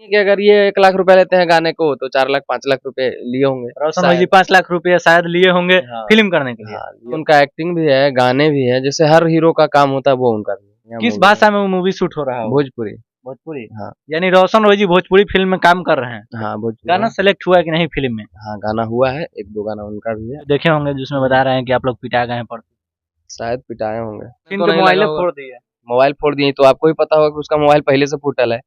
कि अगर ये 1 लाख रुपए लेते हैं गाने को तो 4 लाख 5 लाख रुपए लिए होंगे रोशन भाई जी 5 लाख रुपए शायद लिए होंगे हाँ, फिल्म करने के लिए। हाँ, उनका एक्टिंग भी है, गाने भी है, जैसे हर हीरो का काम होता है वो उनका भी है। यहाँ किस movie भाषा में वो मूवी शूट हो रहा है? भोजपुरी। भोजपुरी। हाँ यानी रोशन भाई जी भोजपुरी फिल्म में काम कर रहे हैं। हाँ भोजपुरी गाना सेलेक्ट हुआ है कि नहीं फिल्म में? हाँ गाना हुआ है, 1-2 गाना उनका भी है। देखे होंगे जिसमें बता रहे हैं कि आप लोग पिटा गए हैं पड़ते। शायद पिटाए होंगे तो मोबाइल फोड़ दिए। मोबाइल फोड़ दिए तो आपको ही पता होगा कि उसका मोबाइल पहले से फूटल है।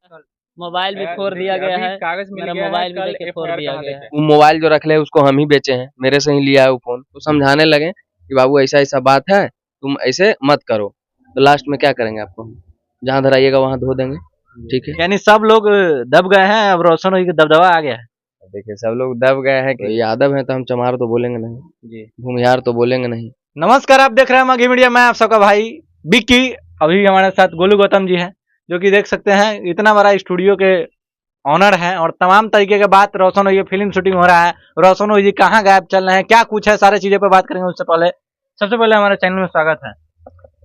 मोबाइल भी फोड़ दिया गया है, कागज मिल मेरा गया है, मोबाइल भी कल देके फोड़ FIR दिया कहाँ गया है। वो मोबाइल जो रख ले उसको हम ही बेचे हैं, मेरे से ही लिया है वो फोन। तो समझाने लगे कि बाबू ऐसा ऐसा बात है, तुम ऐसे मत करो। तो लास्ट में क्या करेंगे, आपको जहाँ धराइएगा वहाँ धो देंगे। ठीक है, यानी सब लोग दब गए हैं, अब रोशन भाई का दबदबा आ गया है। देखिए सब लोग दब गए हैं कि यादव है तो हम चमार तो बोलेंगे नहीं जी। भूमिहार तो बोलेंगे नहीं। नमस्कार, आप देख रहे हैं मघी मीडिया, मैं आप सबका भाई बिक्की। अभी हमारे साथ गोलू गौतम जी हैं, जो कि देख सकते हैं इतना बड़ा स्टूडियो के ऑनर है और तमाम तरीके के बात रोशन भाई फिल्म शूटिंग हो रहा है। रोशन भाई जी कहाँ गायब चल रहे हैं, क्या कुछ है, सारे चीजें पे बात करेंगे। उससे पहले सबसे पहले हमारे चैनल में स्वागत है।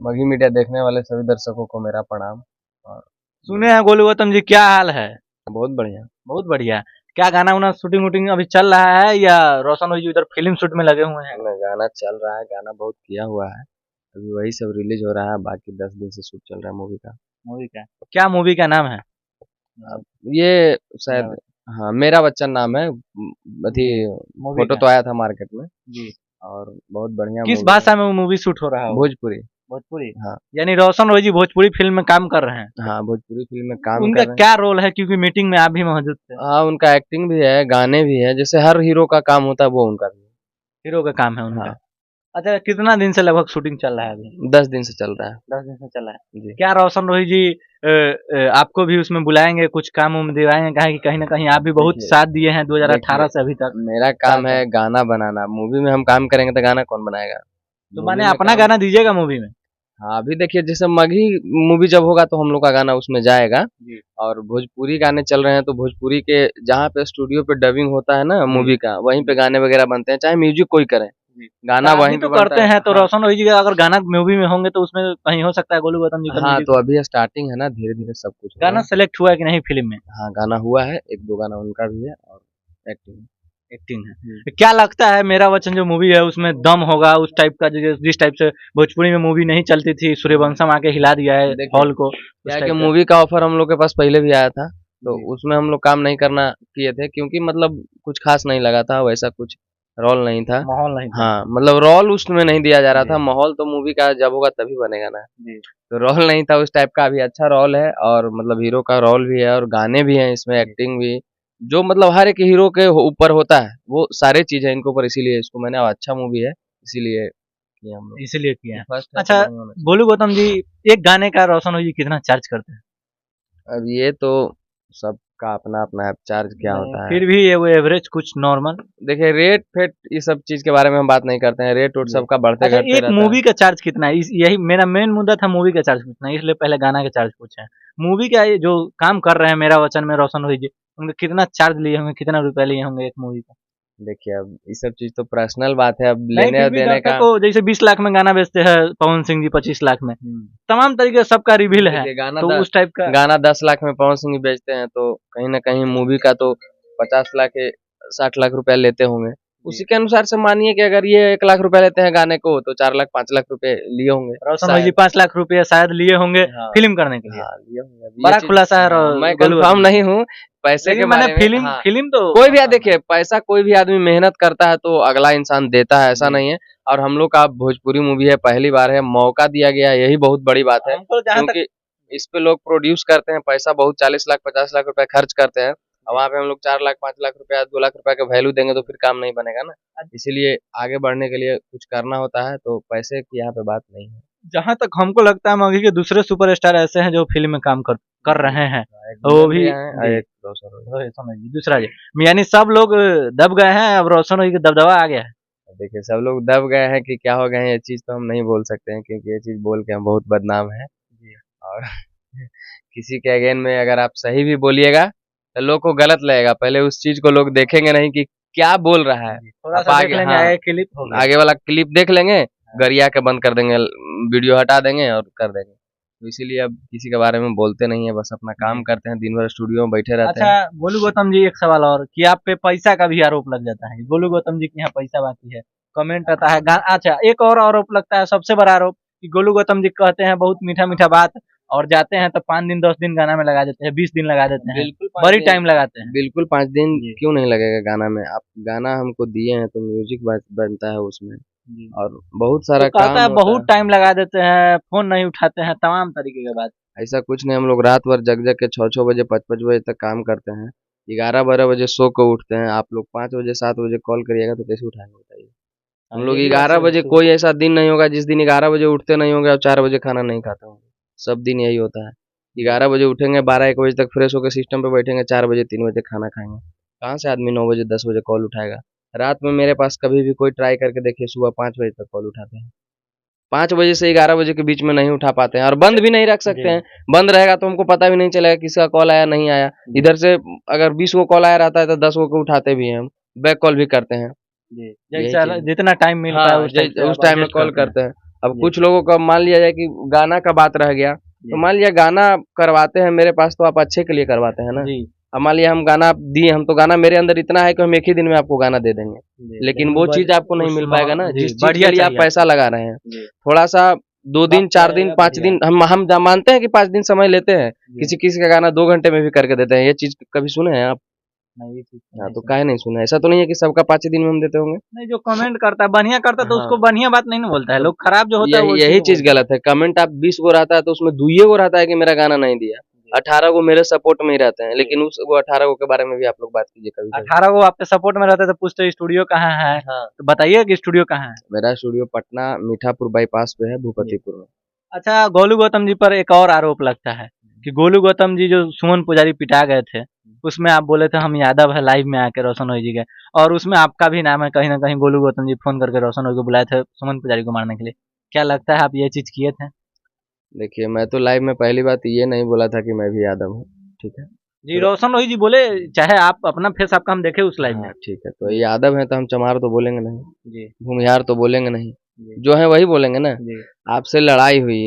मघी मीडिया देखने वाले सभी दर्शकों को मेरा प्रणाम। और सुने हैं गोलू गौतम जी, क्या हाल है? बहुत बढ़िया। बहुत बढ़िया। क्या गाना उना शूटिंग वूटिंग अभी चल रहा है या रोशन भाई जी उधर फिल्म शूट में लगे हुए हैं? गाना चल रहा है, गाना बहुत किया हुआ है, अभी वही सब रिलीज हो रहा है, बाकी 10 दिन से शूट चल रहा है मूवी का। मूवी का क्या, मूवी का नाम है? अब ये शायद हाँ मेरा बच्चन नाम है। अथी मूवी फोटो का तो आया था मार्केट में जी। और बहुत बढ़िया किस movie भाषा है। में वो मूवी शूट हो रहा है? भोजपुरी। भोजपुरी। हाँ यानी रोशन भाई जी भोजपुरी फिल्म में काम कर रहे हैं। हाँ भोजपुरी फिल्म में काम उनका कर रहे हैं। क्या रोल है, क्योंकि मीटिंग में आप भी मौजूद थे? हाँ उनका एक्टिंग भी है, गाने भी है, जैसे हर हीरो का काम होता है वो उनका भी है। हीरो का काम है उनका। हाँ अच्छा, कितना दिन से लगभग शूटिंग चल रहा है अभी? 10 दिन से चल रहा है 10 दिन से चल रहा है। जी। क्या रोशन रोही जी आपको भी उसमें बुलाएंगे, कुछ काम उम दिलाएंगे? कहा कि कहीं ना कहीं आप भी बहुत देखिए- साथ दिए हैं 2018 से अभी तक। मेरा काम है गाना बनाना, मूवी में हम काम करेंगे तो गाना कौन बनाएगा? तो मूवी माने में अपना काम- गाना दीजिएगा मूवी में? हाँ अभी देखिए जैसे मगही मूवी जब होगा तो हम लोग का गाना उसमें जाएगा। जी। और भोजपुरी गाने चल रहे हैं तो भोजपुरी के जहाँ पे स्टूडियो पे डबिंग होता है ना मूवी का, वहीं पे गाने वगैरह बनते हैं, चाहे म्यूजिक कोई करे, गाना आप वहीं भी पे तो बनता करते है। हैं, तो हाँ, रोशन रोही जी का अगर गाना मूवी में होंगे तो उसमें कहीं हो सकता है गोलू गौतम जी का हाँ म्यूजिक। तो अभी स्टार्टिंग है ना, धीरे धीरे सब कुछ होगा। गाना सेलेक्ट हुआ है कि नहीं फिल्म में? हाँ गाना हुआ है, 1-2 गाना उनका भी है और एक्टिंग। एक्टिंग है। क्या लगता है मेरा वचन जो मूवी है उसमें दम होगा उस टाइप का, जिस टाइप से भोजपुरी में मूवी नहीं चलती थी, सूर्यवंशम आके हिला दिया है देखिए, हॉल को? क्या है कि मूवी का ऑफर हम लोग के पास पहले भी आया था, तो जी। उसमें हम लोग काम नहीं करना किए थे, क्योंकि मतलब कुछ खास नहीं लगा था, वैसा कुछ रोल नहीं था। माहौल नहीं था। हाँ मतलब रोल उसमें नहीं दिया जा रहा था, जी। माहौल तो मूवी का जब होगा तभी बनेगा ना। जी। तो रोल नहीं था उस टाइप का, अभी अच्छा रोल है और मतलब हीरो का रोल भी है और गाने भी हैं इसमें, एक्टिंग भी, जो मतलब हर एक हीरो के ऊपर होता है वो सारे चीज है इनके ऊपर, इसीलिए इसको मैंने, अच्छा मूवी है इसीलिए किया हम लोग। इसीलिए किया है। फर्स्ट अच्छा गोलू गौतम जी, एक गाने का रोशन जी कितना चार्ज करते हैं? अब ये तो सबका अपना अपना है, चार्ज क्या होता है। फिर भी ये वो एवरेज कुछ नॉर्मल? देखिए रेट फेट ये सब चीज के बारे में हम बात नहीं करते हैं, रेट उट सबका बढ़ते अच्छा, घटते एक रहता मूवी है। का चार्ज कितना है? यही मेरा मेन मुद्दा था, मूवी का चार्ज कितना है, इसलिए पहले गाना का चार्ज पूछा है। मूवी का ये जो काम कर रहे हैं मेरा वचन में रोशन भाई जी, उनका कितना चार्ज लिए होंगे, कितना रुपया लिए होंगे एक मूवी का? देखिए अब ये सब चीज तो पर्सनल बात है, अब नहीं, लेने फिर और भी देने का। दर्शक को जैसे 20 लाख में गाना बेचते हैं पवन सिंह जी, 25 लाख में, तमाम तरीके से सबका रिवील है, देखिए गाना तो उस टाइप का गाना 10 लाख में पवन सिंह बेचते हैं, तो कहीं ना कहीं मूवी का तो 50 लाख 60 लाख रुपया लेते होंगे। उसी के अनुसार से मानिए कि अगर ये 1 लाख रुपया लेते हैं गाने को तो 4 लाख 5 लाख रुपए लिए होंगे। रोशन भाई जी 5 लाख रुपए शायद लिए होंगे हाँ। फिल्म करने के लिए। हाँ, लिए होंगे। अब ये बड़ा चीज- खुलासा है हाँ, मैं गोलू कंफर्म गौतम जी। नहीं हूँ पैसे के लेकिन बारे मैंने में। फिल्म हाँ, फिल्म तो कोई भी देखिए पैसा कोई भी आदमी मेहनत करता है तो अगला इंसान देता है, ऐसा नहीं है। और हम लोग का भोजपुरी मूवी है, पहली बार है, मौका दिया गया है, यही बहुत बड़ी बात है। हमको जहाँ तक क्योंकि इस पे लोग प्रोड्यूस करते हैं, पैसा बहुत 40 लाख 50 लाख रुपए खर्च करते हैं, और वहाँ पे हम लोग 4 लाख 5 लाख रुपया 2 लाख रुपया का वैल्यू देंगे तो फिर काम नहीं बनेगा ना। इसीलिए आगे बढ़ने के लिए कुछ करना होता है, तो पैसे की यहाँ पे बात नहीं है। जहाँ तक हमको लगता है मगही के दूसरे सुपरस्टार ऐसे हैं जो फिल्म में काम कर रहे हैं, वो भी एक रोशन समझिए दूसरा जी, यानी सब लोग दब गए हैं, अब रोशन भाई का दबदबा आ गया है। देखिए सब लोग दब गए हैं कि क्या हो गए हैं, ये चीज तो हम नहीं बोल सकते हैं, क्योंकि ये चीज बोल के हम बहुत बदनाम है। और किसी के अगेन में अगर आप सही भी बोलिएगा तो लोग को गलत लगेगा, पहले उस चीज को लोग देखेंगे नहीं कि क्या बोल रहा है। थोड़ा आप सा देख आगे- लेंगे, हाँ, आगे क्लिप होगा। आगे वाला क्लिप देख लेंगे, गरिया के बंद कर देंगे, वीडियो हटा देंगे और कर देंगे। तो इसीलिए अब किसी के बारे में बोलते नहीं है, बस अपना काम करते हैं, दिन भर स्टूडियो में बैठे रहते हैं। अच्छा गोलू गौतम जी, एक सवाल और कि आप पे पैसा का भी आरोप लग जाता है, गोलू गौतम जी के यहाँ पैसा बाकी है, कमेंट आता है अच्छा एक और आरोप लगता है, सबसे बड़ा आरोप कि गोलू गौतम जी कहते हैं बहुत मीठा मीठा बात और जाते हैं तो 5 दिन 10 दिन गाना में लगा देते हैं, 20 दिन लगा देते हैं, बिल्कुल 5 बड़ी दिन टाइम लगाते हैं। बिल्कुल 5 दिन जी। क्यों नहीं लगेगा गाना में? आप गाना हमको दिए हैं तो म्यूजिक बनता है उसमें, जी। और बहुत तो सारा काम कहता है होता बहुत टाइम लगा देते हैं, फोन नहीं उठाते हैं, तमाम तरीके की बात। ऐसा कुछ नहीं, हम लोग रात भर जग जग के 6-6 बजे 5-5 बजे तक काम करते हैं, 11-12 बजे सो को उठते हैं। आप लोग 5 बजे 7 बजे कॉल करिएगा तो कैसे उठाएंगे बताइए? हम लोग ये भी 11 बात बजे, सही। कोई ऐसा दिन नहीं होगा जिस दिन 11 बजे उठते नहीं होंगे और 4 बजे खाना नहीं खाते होंगे। सब दिन यही होता है, 11 बजे उठेंगे, 12-1 बजे तक फ्रेश होकर सिस्टम पे बैठेंगे, 4 बजे 3 बजे खाना खाएंगे। कहाँ से आदमी 9 बजे 10 बजे कॉल उठाएगा? रात में मेरे पास कभी भी कोई ट्राई करके देखिए, सुबह 5 बजे तक कॉल उठाते हैं। 5 बजे से 11 बजे के बीच में नहीं उठा पाते हैं, और बंद भी नहीं रख सकते जी। हैं। बंद रहेगा तो हमको पता भी नहीं चलेगा किसका कॉल आया नहीं आया। इधर से अगर 20 गो कॉल आया रहता है तो 10 गो को उठाते भी हैं हम, बैक कॉल भी करते हैं। जी, यही जैसा चीज़ है। जितना टाइम मिल पाए हाँ, उस टाइम में कॉल करते हैं। अब जी। कुछ लोगों का मान लिया जाए कि गाना का बात रह गया, तो जी। मान लिया गाना करवाते हैं मेरे पास तो आप अच्छे के लिए करवाते हैं ना। जी। अब मान लिया हम गाना दिए, हम तो गाना मेरे अंदर इतना है कि हम एक ही दिन में आपको गाना दे देंगे, जी, लेकिन वो चीज़ आपको नहीं मिल पाएगा ना, जी, जिस चीज़ बढ़िया के लिए आप चाहिए पैसा लगा रहे हैं। जी। थोड़ा सा 2 दिन, वक्त 4 दिन, लगेगा, 5 दिन हम मानते हैं कि 5 दिन समय लेते हैं। जी। किसी-किसी का गाना 2 घंटे में भी करके देते हैं। ये चीज़ कभी सुने हैं आप? नहीं, ये चीज़ तो हाँ, नहीं तो सुना। काहे नहीं सुना? ऐसा तो नहीं है कि सबका 5 ही दिन में हम देते होंगे। नहीं, जो कमेंट करता है बढ़िया करता है तो हाँ। उसको बढ़िया बात नहीं ना बोलता है, तो लोग खराब जो होता है वो यही चीज़ गलत है। कमेंट आप 20 गो रहता है तो उसमें 2 ही गो रहता है कि मेरा गाना नहीं दिया। 18 गो मेरे सपोर्ट में ही रहते हैं, लेकिन उस वो 18 गो के बारे में भी आप लोग बात कीजिए कभी-कभी। 18 को आपके सपोर्ट में रहते तो पूछते स्टूडियो कहाँ है, हाँ। तो बताइए कि स्टूडियो कहाँ है। मेरा स्टूडियो पटना मीठापुर बाईपास पे है, भूपतिपुर में। अच्छा गोलू गौतम जी पर एक और आरोप लगता है कि गोलू गौतम जी जो सुमन पुजारी पिटा गए थे, उसमें आप बोले थे हम यादव है लाइव में आके रोशन ओही जी गए, और उसमें आपका भी नाम है, कहीं ना कहीं गोलू गौतम जी फोन करके रोशन ओही को बुलाए थे सुमन पुजारी को मारने के लिए। क्या लगता है आप ये चीज किए थे? देखिए, मैं तो लाइव में पहली बात ये नहीं बोला था कि मैं भी यादव हूँ, ठीक है? जी, रोशन ओही जी बोले, चाहे आप अपना फेस आपका हम देखे उस लाइव में। हाँ, ठीक है। तो यादव हैं तो हम चमार तो बोलेंगे नहीं, जी। भूमिहार तो बोलेंगे नहीं, जी। जो है वही बोलेंगे ना। जी। आपसे लड़ाई हुई,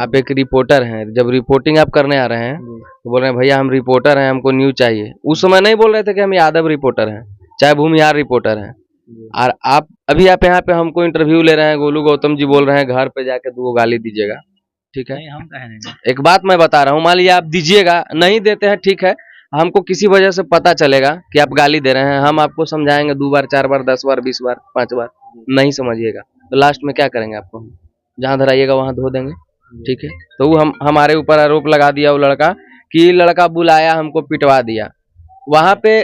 आप एक रिपोर्टर हैं, जब रिपोर्टिंग आप करने आ रहे हैं जी। तो बोल रहे हैं भैया हम रिपोर्टर हैं, हमको न्यूज़ चाहिए। उस समय नहीं बोल रहे थे कि हम यादव रिपोर्टर हैं, चाहे भूमिहार रिपोर्टर हैं। और आप यहाँ पे हमको इंटरव्यू ले रहे हैं, गोलू गौतम जी बोल रहे हैं घर पे जाके 2 गाली दीजिएगा, ठीक है? नहीं, हम कहे नहीं। एक बात मैं बता रहा हूँ, मान लिया आप दीजिएगा, नहीं देते हैं ठीक है, हमको किसी वजह से पता चलेगा कि आप गाली दे रहे हैं, हम आपको समझाएंगे 2 बार 4 बार 10 बार 20 बार 5 बार, नहीं समझिएगा तो लास्ट में क्या करेंगे आपको हम? जहाँ धराइएगा वहाँ धो देंगे, ठीक है? तो वो हमारे ऊपर आरोप लगा दिया वो लड़का कि लड़का बुलाया हमको पिटवा दिया। वहाँ पे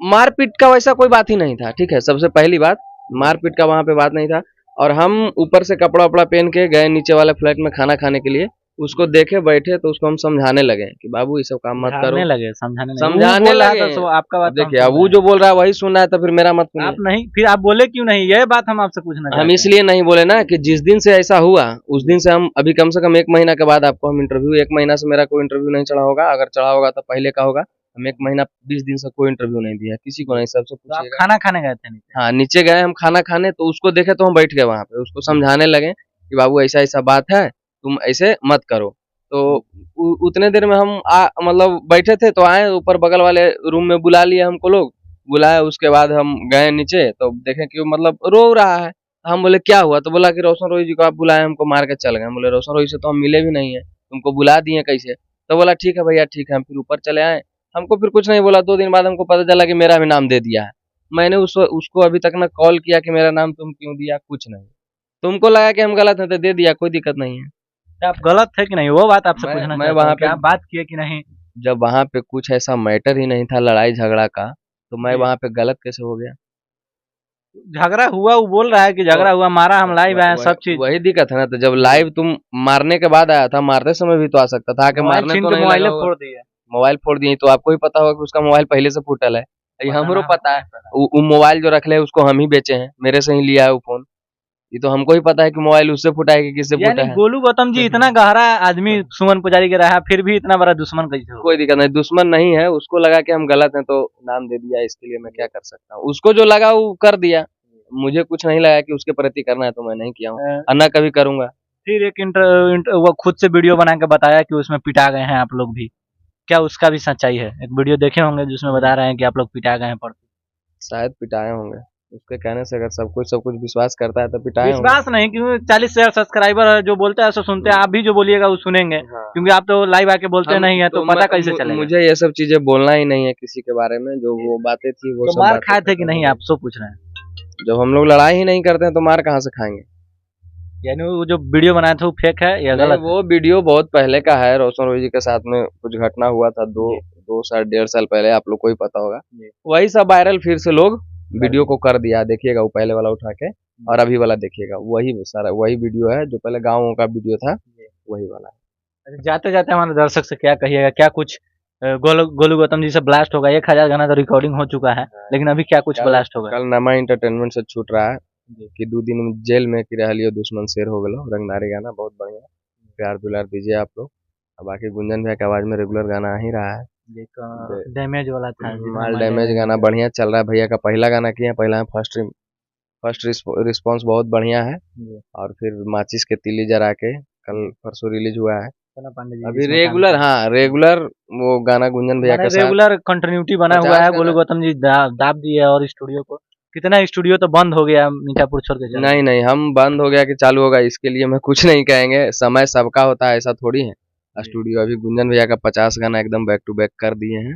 मारपीट का वैसा कोई बात ही नहीं था, ठीक है? सबसे पहली बात, मारपीट का वहाँ पे बात नहीं था, और हम ऊपर से कपड़ा वपड़ा पहन के गए नीचे वाले फ्लैट में खाना खाने के लिए, उसको देखे बैठे तो उसको हम समझाने लगे कि बाबू ये सब काम मत करो, लगे समझाने लगे। समझाने वो बोल रहा लगे। था, सो आपका बात तो हम देखिए अब समझ वो रहे जो बोल रहा है वही सुनना है तो फिर मेरा मत हैं। आप सुनिए। नहीं, फिर आप बोले क्यों नहीं, यह बात हम आपसे पूछना चाहते हम हैं। इसलिए नहीं बोले ना कि जिस दिन से ऐसा हुआ उस दिन से हम अभी कम से कम 1 महीना के बाद आपको हम इंटरव्यू, 1 महीना से मेरा कोई इंटरव्यू नहीं चढ़ा होगा, अगर चढ़ा होगा तो पहले का होगा। हम 1 महीना 20 दिन से कोई इंटरव्यू नहीं दिया, किसी को नहीं, सबसे तो आप पूछिएगा। खाना खाने गए थे नीचे? हाँ, नीचे गए हम खाना खाने, तो उसको देखे तो हम बैठ गए वहाँ पे, उसको समझाने लगे कि बाबू ऐसा ऐसा बात है, तुम ऐसे मत करो। तो उतने देर में हम मतलब बैठे थे तो आए ऊपर बगल वाले रूम में, बुला लिए हमको लोग, बुलाए उसके बाद हम गए नीचे तो देखे कि वो मतलब रो रहा है। हम बोले क्या हुआ? तो बोला कि रोशन रोही जी को आप बुलाए, हमको मार के चल गए। हम बोले रोशन रोही से तो हम मिले भी नहीं है, तुमको बुला दिए कैसे? तो बोला ठीक है भैया ठीक है, हम फिर ऊपर चले आए। हमको फिर कुछ नहीं बोला, 2 दिन बाद हमको पता चला कि मेरा भी नाम दे दिया है। मैंने उसको अभी तक ना कॉल किया कि मेरा नाम तुम क्यों दिया, कुछ नहीं। तुमको लगा कि हम गलत हैं तो दे दिया, कोई दिक्कत नहीं है। तो आप गलत थे कि नहीं, वो बात आपसे मैं पूछना मैं चाहता वहाँ हूँ कि पे आप बात किए कि नहीं। जब वहाँ पे कुछ ऐसा मैटर ही नहीं था लड़ाई झगड़ा का, तो मैं जी। वहाँ पे गलत कैसे हो गया? झगड़ा हुआ, वो बोल रहा है कि झगड़ा हुआ, मारा, हम लाइव आए, सब चीज। वही दिक्कत है ना। तो जब लाइव तुम मारने के बाद आया था, मारते समय भी तो आ सकता था, आके मोबाइल मारने छीन तो के नहीं मोबाइल लगा होगा। फोड़ दिया। मोबाइल फोड़ दिए तो आपको ही पता होगा कि उसका मोबाइल पहले से फूटल है। ये पता हमरो ना, पता है। वो मोबाइल जो रखले है उसको हम ही बेचे हैं, मेरे से ही लिया है वो फोन। ये तो हमको ही पता है कि मोबाइल उससे फूटा है कि किससे फूटा यानी है। गोलू गौतम जी इतना गहरा आदमी सुमन पुजारी के रहा, फिर भी इतना बड़ा दुश्मन कैसे हो? कोई दिक्कत नहीं, दुश्मन नहीं है। उसको लगा कि हम गलत हैं तो नाम दे दिया, इसके लिए मैं क्या कर सकता हूँ। उसको जो लगा वो कर दिया, मुझे कुछ नहीं लगा कि उसके प्रति करना है तो मैं नहीं किया हूँ, और ना कभी करूंगा। फिर एक वो खुद से वीडियो बना के बताया कि उसमें पिटा गए हैं आप लोग भी, क्या उसका भी सच्चाई है? एक वीडियो देखे होंगे जिसमें बता रहे हैं कि आप लोग पिटा गए हैं परसों। शायद पिटाए होंगे, उसके कहने से अगर सब कुछ विश्वास करता है तो पिटाए होंगे। विश्वास नहीं, क्योंकि 40,000 सब्सक्राइबर है, जो बोलते हैं सो सुनते हैं, आप भी जो बोलिएगा वो सुनेंगे, हाँ। क्योंकि आप तो लाइव आके बोलते नहीं है, तो पता कैसे चलेगा? मुझे ये सब चीजें बोलना ही नहीं है किसी के बारे में, जो वो बातें थी वो तो सब मार बातें खाए थे कि खत्म नहीं, हो आप सो पूछ रहे हैं? गई। जब हम लोग लड़ाई ही नहीं करते हैं तो मार कहाँ से खाएंगे? यानी वो जो वीडियो बनाया था वो फेक है या नहीं, गलत? वो वीडियो बहुत पहले का है, रोशन रोही जी के साथ में कुछ घटना हुआ था दो साल 1.5 साल पहले, आप लोग को ही पता होगा। वही सब वायरल फिर से लोग वीडियो को कर दिया, देखिएगा वो पहले वाला उठा के और अभी वाला देखिएगा, वही सारा वही वीडियो है जो पहले गाँव का वीडियो था, वही वाला है। अच्छा, जाते जाते हमारे दर्शक से क्या कहिएगा, क्या कुछ गोलू गौतम जी से ब्लास्ट होगा? 1000 गाना तो रिकॉर्डिंग हो चुका है, लेकिन अभी क्या कुछ ब्लास्ट होगा? कल नमा एंटरटेनमेंट से छूट रहा है कि 2 दिन जेल में कि रहलियो दुश्मन शेर हो गलो, रंगदारी गाना बहुत बढ़िया, प्यार दुलार दीजिए आप लोग। अब बाकी गुंजन भैया की आवाज में रेगुलर गाना आ ही रहा है। डैमेज वाला था, माल डैमेज गाना बढ़िया चल रहा है, भैया का पहला गाना किया, पहला फर्स्ट रिस्पॉन्स बहुत बढ़िया है। और फिर माचिस के तिली जरा के कल परसों रिलीज हुआ है। अभी रेगुलर वो गाना गुंजन भैया के साथ रेगुलर कंटिन्यूटी बना हुआ है। गोलू गौतम जी दाब दिए और स्टूडियो को, कितना स्टूडियो तो बंद हो गया मीठापुर छोड़ के। नहीं, हम बंद हो गया कि चालू होगा इसके लिए मैं कुछ नहीं कहेंगे, समय सबका होता है, ऐसा थोड़ी है। स्टूडियो अभी गुंजन भैया का 50 गाना एकदम बैक टू बैक कर दिए हैं,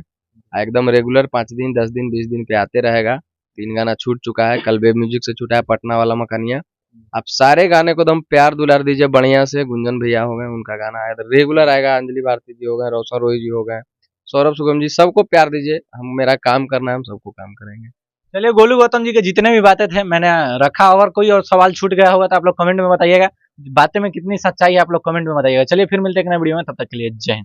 एकदम रेगुलर 5 दिन 10 दिन 20 दिन पे आते रहेगा। 3 गाना छूट चुका है, कल वेब म्यूजिक से छूटा है पटना वाला मकानिया। आप सारे गाने को एकदम प्यार दुलार दीजिए बढ़िया से। गुंजन भैया हो गए, उनका गाना आया तो रेगुलर आएगा, अंजलि भारती जी हो गए, रोशन रोही जी हो गए, सौरभ सुगम जी, सबको प्यार दीजिए। हम मेरा काम करना है, हम सबको काम करेंगे। चलिए, गोलू गौतम जी के जितने भी बातें थे मैंने रखा, अगर कोई और सवाल छूट गया होगा तो आप लोग कमेंट में बताइएगा। बातें में कितनी सच्चाई है आप लोग कमेंट में बताइएगा। चलिए फिर मिलते हैं एक नए वीडियो में, तब तक के लिए जय हिंद।